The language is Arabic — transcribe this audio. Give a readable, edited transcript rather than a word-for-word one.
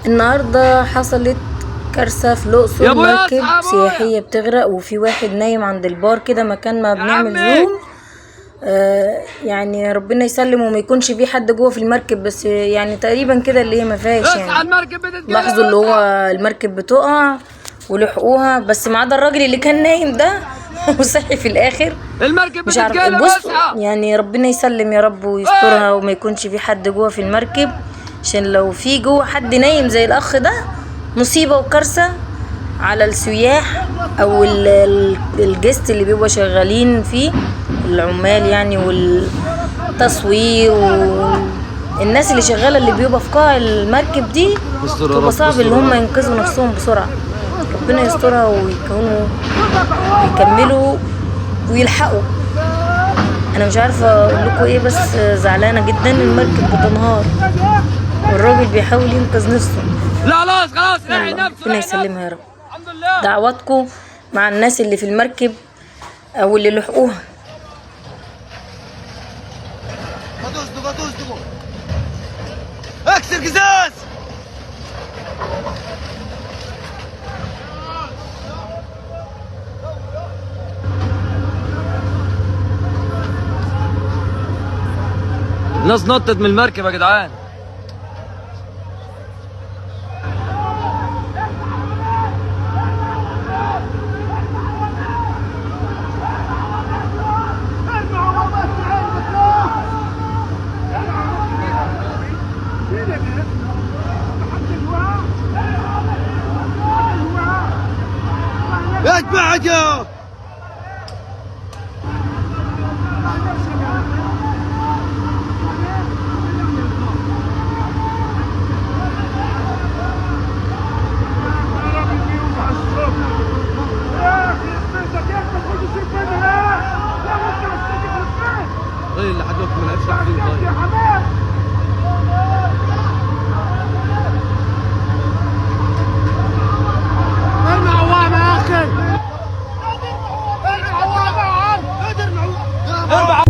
النهارده حصلت كارثة في الأقصر، مركب سياحية بتغرق وفي واحد نايم عند البار كده مكان ما بنعمل زوم. يعني ربنا يسلم وما يكونش في حد جوه في المركب، بس يعني تقريبا كده اللي هي ما فيهاش. يعني لاحظوا اللي هو المركب بتقع ولحقوها، بس ما عدا الراجل اللي كان نايم ده وصحي في الاخر. المركب مش عارف، بص يعني ربنا يسلم يا رب ويسترها وما يكونش في حد جوه في المركب، عشان لو في جوه حد نايم زي الاخ ده مصيبة وكارثة على السياح او الجست اللي بيبقوا شغالين فيه، العمال يعني والتصوير والناس اللي شغالة اللي بيبقى في قاع المركب دي. بيبقى صعب اللي هم ينقذوا نفسهم بسرعة. ربنا يسترها ويكونوا يكملوا ويلحقوا. انا مش عارفه اقول لكم ايه، بس زعلانه جدا. المركب بتنهار والراجل بيحاول ينقذ نفسه. لا خلاص راعي نفسه، ربنا يسلمها يا رب. دعواتكم مع الناس اللي في المركب او اللي لحقوها. اكسر قزاز. الناس نطت من المركب يا جدعان. يا جماعة اللي لحد دلوقتي ما لعبش تحديد. ارمي عوامة يا اخي، ارمي عوامة.